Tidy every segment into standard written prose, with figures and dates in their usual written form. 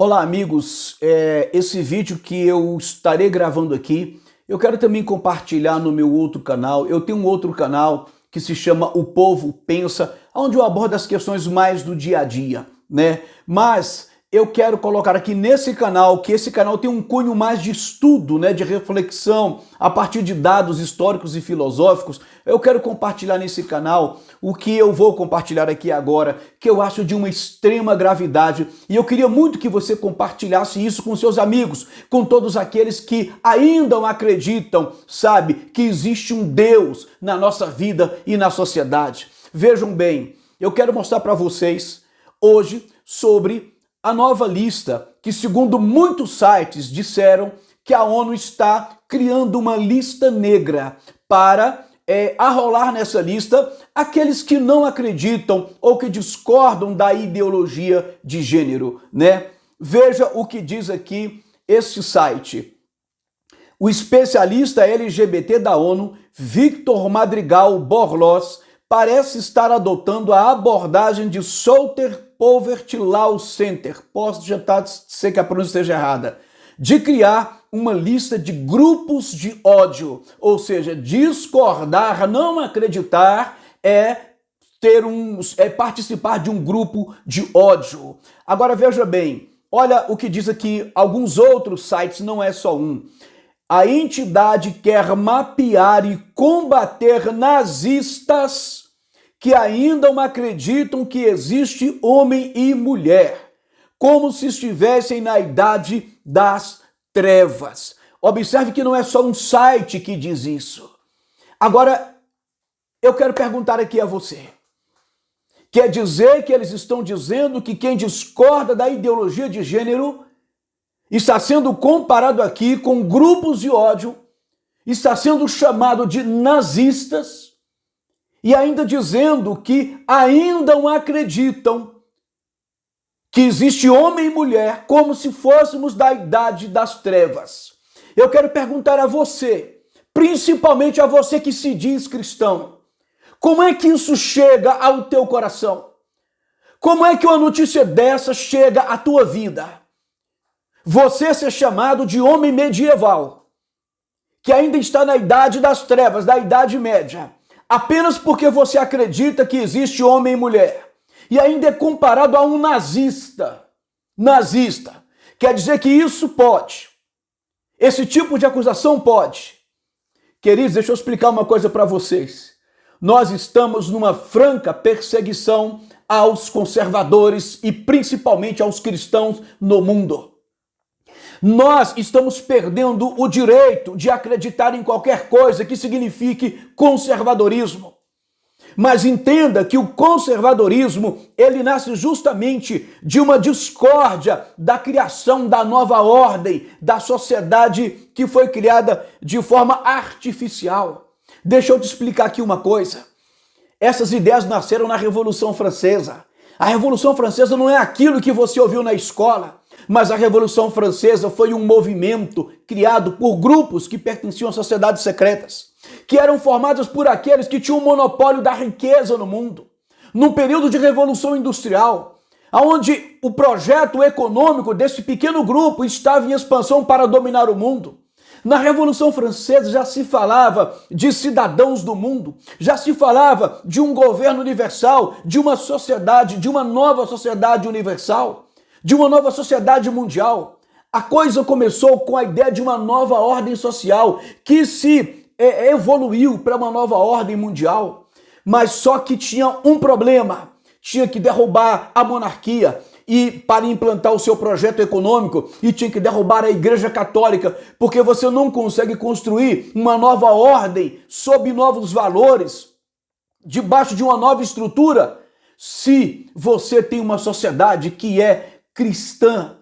Olá, amigos. Esse vídeo que eu estarei gravando aqui, eu quero também compartilhar no meu outro canal. Eu tenho um outro canal que se chama O Povo Pensa, onde eu abordo as questões mais do dia a dia, né? Mas eu quero colocar aqui nesse canal, que esse canal tem um cunho mais de estudo, né, de reflexão, a partir de dados históricos e filosóficos. Eu quero compartilhar nesse canal o que eu vou compartilhar aqui agora, que eu acho de uma extrema gravidade. E eu queria muito que você compartilhasse isso com seus amigos, com todos aqueles que ainda não acreditam, sabe, que existe um Deus na nossa vida e na sociedade. Vejam bem, eu quero mostrar para vocês hoje sobre a nova lista que, segundo muitos sites, disseram que a ONU está criando uma lista negra para arrolar nessa lista aqueles que não acreditam ou que discordam da ideologia de gênero, né? Veja o que diz aqui este site. O especialista LGBT da ONU, Victor Madrigal Borlos, parece estar adotando a abordagem de Souter Poverty Law Center, posso ser que a pronúncia esteja errada, de criar uma lista de grupos de ódio, ou seja, discordar, não acreditar é participar de um grupo de ódio. Agora veja bem, olha o que diz aqui alguns outros sites, não é só um. A entidade quer mapear e combater nazistas que ainda não acreditam que existe homem e mulher, como se estivessem na idade das trevas. Observe que não é só um site que diz isso. Agora, eu quero perguntar aqui a você. Quer dizer que eles estão dizendo que quem discorda da ideologia de gênero está sendo comparado aqui com grupos de ódio, está sendo chamado de nazistas, e ainda dizendo que ainda não acreditam que existe homem e mulher como se fôssemos da idade das trevas. Eu quero perguntar a você, principalmente a você que se diz cristão, como é que isso chega ao teu coração? Como é que uma notícia dessa chega à tua vida? Você ser chamado de homem medieval, que ainda está na idade das trevas, da Idade Média, apenas porque você acredita que existe homem e mulher, e ainda é comparado a um nazista. Nazista. Quer dizer que isso pode. Esse tipo de acusação pode. Queridos, deixa eu explicar uma coisa para vocês. Nós estamos numa franca perseguição aos conservadores e principalmente aos cristãos no mundo. Nós estamos perdendo o direito de acreditar em qualquer coisa que signifique conservadorismo. Mas entenda que o conservadorismo, ele nasce justamente de uma discórdia da criação da nova ordem, da sociedade que foi criada de forma artificial. Deixa eu te explicar aqui uma coisa. Essas ideias nasceram na Revolução Francesa. A Revolução Francesa não é aquilo que você ouviu na escola. Mas a Revolução Francesa foi um movimento criado por grupos que pertenciam a sociedades secretas, que eram formadas por aqueles que tinham o monopólio da riqueza no mundo. Num período de Revolução Industrial, onde o projeto econômico desse pequeno grupo estava em expansão para dominar o mundo. Na Revolução Francesa já se falava de cidadãos do mundo, já se falava de um governo universal, de uma sociedade, de uma nova sociedade universal, de uma nova sociedade mundial. A coisa começou com a ideia de uma nova ordem social que se evoluiu para uma nova ordem mundial, mas só que tinha um problema: tinha que derrubar a monarquia e para implantar o seu projeto econômico, e tinha que derrubar a Igreja Católica, porque você não consegue construir uma nova ordem sob novos valores, debaixo de uma nova estrutura, se você tem uma sociedade que é cristã.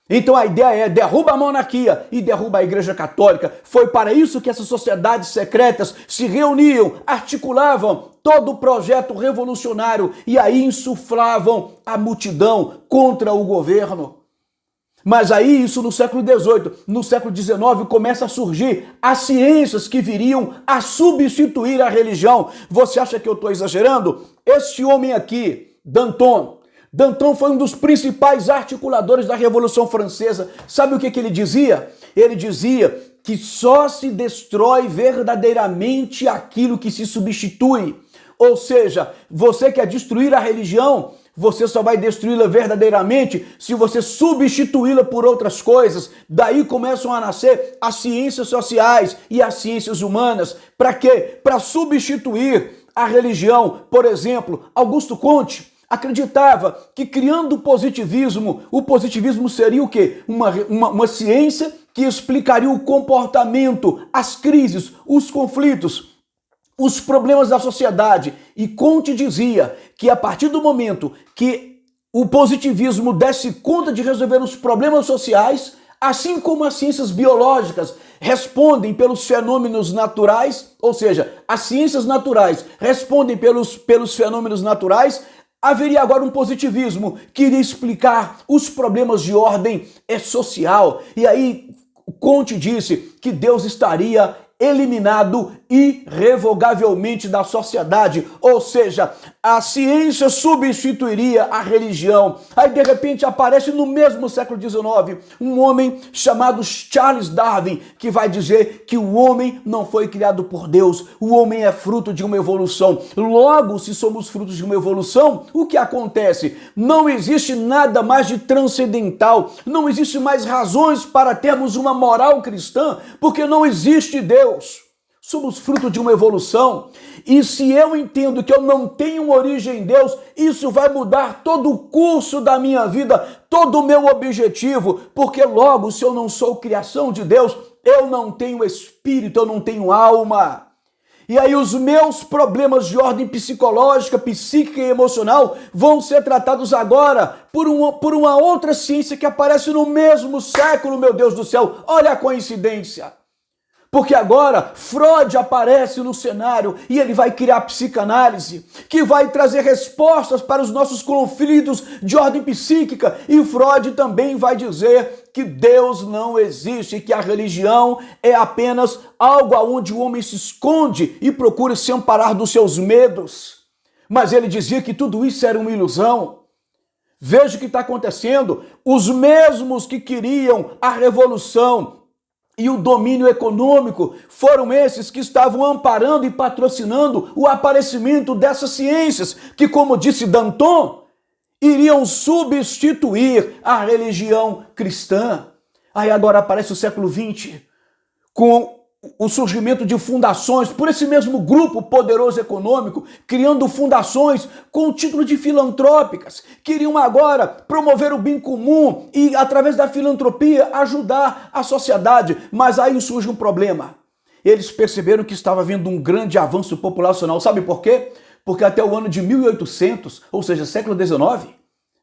Então a ideia é derruba a monarquia e derruba a Igreja Católica. Foi para isso que essas sociedades secretas se reuniam, articulavam todo o projeto revolucionário e aí insuflavam a multidão contra o governo. Mas aí isso no século XVIII, no século XIX começa a surgir as ciências que viriam a substituir a religião. Você acha que eu estou exagerando? Este homem aqui, Danton, Danton foi um dos principais articuladores da Revolução Francesa. Sabe o que ele dizia? Ele dizia que só se destrói verdadeiramente aquilo que se substitui. Ou seja, você quer destruir a religião, você só vai destruí-la verdadeiramente se você substituí-la por outras coisas. Daí começam a nascer as ciências sociais e as ciências humanas. Para quê? Para substituir a religião. Por exemplo, Augusto Comte acreditava que criando o positivismo seria o quê? Uma ciência que explicaria o comportamento, as crises, os conflitos, os problemas da sociedade. E Comte dizia que a partir do momento que o positivismo desse conta de resolver os problemas sociais, assim como as ciências biológicas respondem pelos fenômenos naturais, ou seja, as ciências naturais respondem pelos fenômenos naturais, haveria agora um positivismo que iria explicar os problemas de ordem social. E aí Comte disse que Deus estaria eliminado irrevogavelmente da sociedade, ou seja, a ciência substituiria a religião. Aí de repente aparece no mesmo século XIX um homem chamado Charles Darwin, que vai dizer que o homem não foi criado por Deus, o homem é fruto de uma evolução. Logo, se somos frutos de uma evolução, o que acontece? Não existe nada mais de transcendental, não existe mais razões para termos uma moral cristã, porque não existe Deus. Somos fruto de uma evolução, e se eu entendo que eu não tenho origem em Deus, isso vai mudar todo o curso da minha vida, todo o meu objetivo, porque logo, se eu não sou criação de Deus, eu não tenho espírito, eu não tenho alma. E aí os meus problemas de ordem psicológica, psíquica e emocional vão ser tratados agora por uma outra ciência que aparece no mesmo século, meu Deus do céu. Olha a coincidência. Porque agora Freud aparece no cenário e ele vai criar a psicanálise, que vai trazer respostas para os nossos conflitos de ordem psíquica. E Freud também vai dizer que Deus não existe, que a religião é apenas algo aonde o homem se esconde e procura se amparar dos seus medos. Mas ele dizia que tudo isso era uma ilusão. Veja o que está acontecendo. Os mesmos que queriam a revolução e o domínio econômico foram esses que estavam amparando e patrocinando o aparecimento dessas ciências, que, como disse Danton, iriam substituir a religião cristã. Aí agora aparece o século XX, com o surgimento de fundações, por esse mesmo grupo poderoso econômico, criando fundações com o título de filantrópicas, queriam agora promover o bem comum e, através da filantropia, ajudar a sociedade. Mas aí surge um problema. Eles perceberam que estava havendo um grande avanço populacional. Sabe por quê? Porque até o ano de 1800, ou seja, século XIX,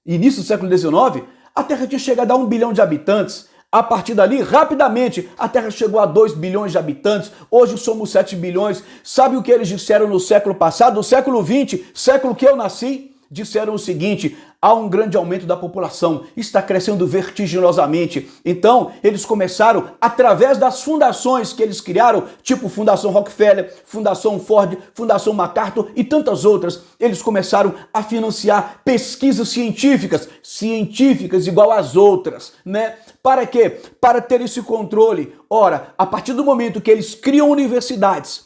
início do século XIX, a Terra tinha chegado a 1 bilhão de habitantes. A partir dali, rapidamente, a Terra chegou a 2 bilhões de habitantes. Hoje somos 7 bilhões. Sabe o que eles disseram no século passado? No século XX, século que eu nasci? Disseram o seguinte: há um grande aumento da população, está crescendo vertiginosamente. Então, eles começaram, através das fundações que eles criaram, tipo Fundação Rockefeller, Fundação Ford, Fundação MacArthur e tantas outras, eles começaram a financiar pesquisas científicas igual às outras, né? Para quê? Para ter esse controle. Ora, a partir do momento que eles criam universidades,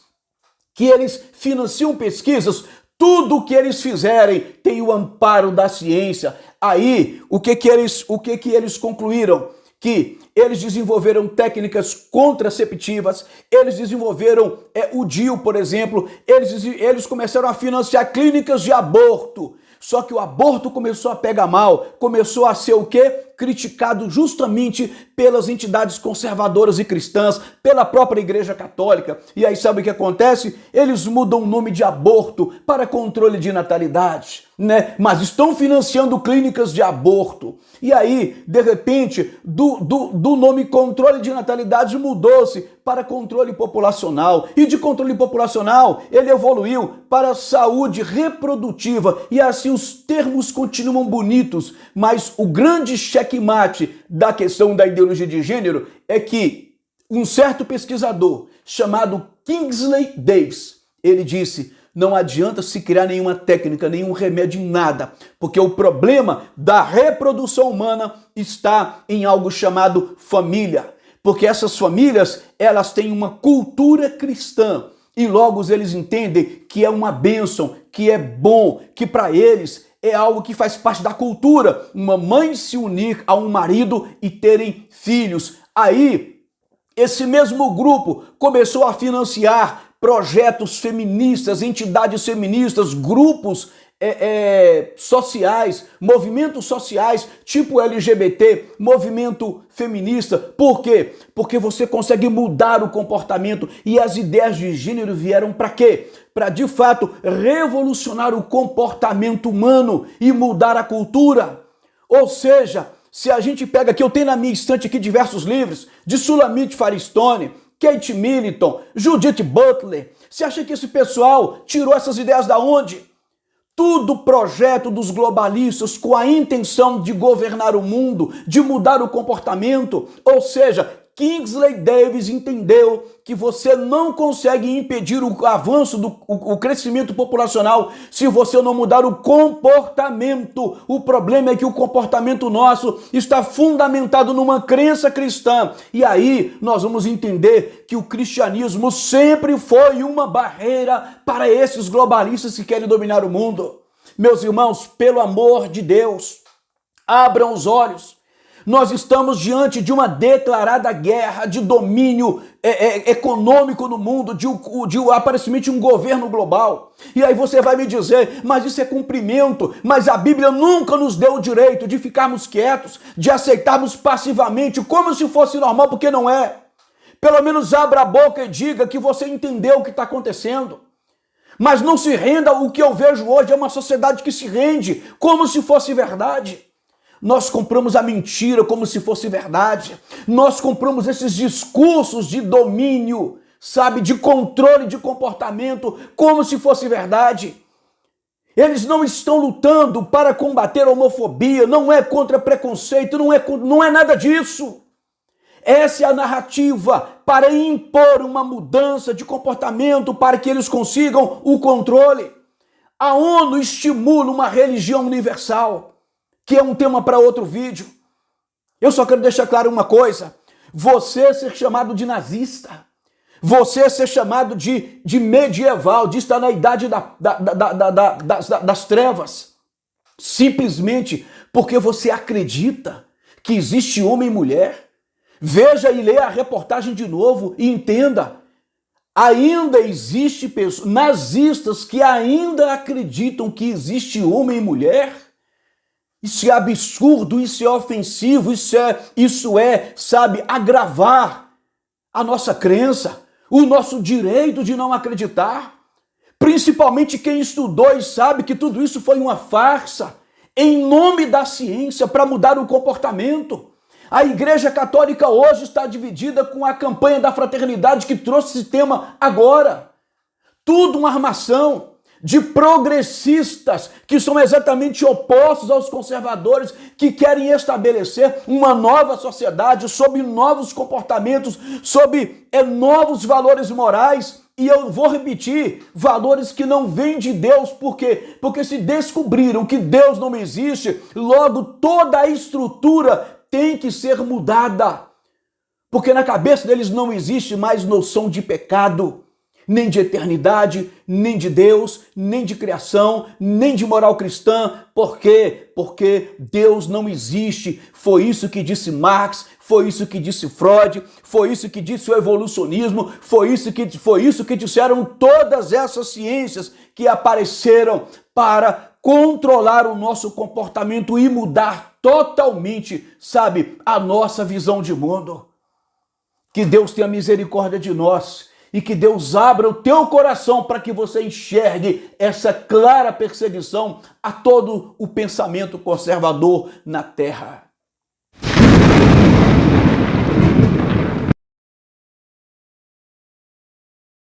que eles financiam pesquisas, tudo o que eles fizerem tem o amparo da ciência. Aí, o que eles concluíram? Que eles desenvolveram técnicas contraceptivas, eles desenvolveram o DIU, por exemplo, eles começaram a financiar clínicas de aborto. Só que o aborto começou a pegar mal, começou a ser o quê? Criticado justamente pelas entidades conservadoras e cristãs, pela própria Igreja Católica. E aí sabe o que acontece? Eles mudam o nome de aborto para controle de natalidade, né? Mas estão financiando clínicas de aborto. E aí, de repente, do nome controle de natalidade mudou-se para controle populacional. E de controle populacional, ele evoluiu para saúde reprodutiva. E assim os termos continuam bonitos, mas o grande checkmate da questão da ideologia de gênero é que um certo pesquisador chamado Kingsley Davis, ele disse: não adianta se criar nenhuma técnica, nenhum remédio, nada, porque o problema da reprodução humana está em algo chamado família, porque essas famílias, elas têm uma cultura cristã e logo eles entendem que é uma bênção, que é bom, que para eles é algo que faz parte da cultura, uma mãe se unir a um marido e terem filhos. Aí, esse mesmo grupo começou a financiar projetos feministas, entidades feministas, grupos sociais, movimentos sociais, tipo LGBT, movimento feminista. Por quê? Porque você consegue mudar o comportamento e as ideias de gênero vieram para quê? Para, de fato, revolucionar o comportamento humano e mudar a cultura. Ou seja, se a gente pega aqui, eu tenho na minha estante aqui diversos livros de Sulamit Firestone, Kate Middleton, Judith Butler. Você acha que esse pessoal tirou essas ideias da onde? Tudo projeto dos globalistas com a intenção de governar o mundo, de mudar o comportamento. Ou seja, Kingsley Davis entendeu que você não consegue impedir o avanço o crescimento populacional se você não mudar o comportamento. O problema é que o comportamento nosso está fundamentado numa crença cristã. E aí nós vamos entender que o cristianismo sempre foi uma barreira para esses globalistas que querem dominar o mundo. Meus irmãos, pelo amor de Deus, abram os olhos. Nós estamos diante de uma declarada guerra de domínio econômico no mundo, de aparentemente um governo global. E aí você vai me dizer, mas isso é cumprimento, mas a Bíblia nunca nos deu o direito de ficarmos quietos, de aceitarmos passivamente, como se fosse normal, porque não é. Pelo menos abra a boca e diga que você entendeu o que está acontecendo. Mas não se renda, o que eu vejo hoje é uma sociedade que se rende como se fosse verdade. Nós compramos a mentira como se fosse verdade. Nós compramos esses discursos de domínio, sabe, de controle de comportamento como se fosse verdade. Eles não estão lutando para combater a homofobia, não é contra preconceito, não é nada disso. Essa é a narrativa para impor uma mudança de comportamento para que eles consigam o controle. A ONU estimula uma religião universal, que é um tema para outro vídeo. Eu só quero deixar claro uma coisa: você ser chamado de nazista, você ser chamado de medieval, de estar na idade das trevas, simplesmente porque você acredita que existe homem e mulher. Veja e leia a reportagem de novo e entenda. Ainda existe pessoas, nazistas, que ainda acreditam que existe homem e mulher. Isso é absurdo, isso é ofensivo, isso é, sabe, agravar a nossa crença, o nosso direito de não acreditar. Principalmente quem estudou e sabe que tudo isso foi uma farsa, em nome da ciência, para mudar o comportamento. A Igreja Católica hoje está dividida com a campanha da fraternidade que trouxe esse tema agora. Tudo uma armação de progressistas que são exatamente opostos aos conservadores, que querem estabelecer uma nova sociedade sob novos comportamentos, sob novos valores morais. E eu vou repetir, valores que não vêm de Deus. Por quê? Porque se descobriram que Deus não existe, logo toda a estrutura tem que ser mudada. Porque na cabeça deles não existe mais noção de pecado, nem de eternidade, nem de Deus, nem de criação, nem de moral cristã. Por quê? Porque Deus não existe. Foi isso que disse Marx, foi isso que disse Freud, foi isso que disse o evolucionismo, foi isso que disseram todas essas ciências que apareceram para controlar o nosso comportamento e mudar totalmente, sabe, a nossa visão de mundo. Que Deus tenha misericórdia de nós e que Deus abra o teu coração para que você enxergue essa clara perseguição a todo o pensamento conservador na terra.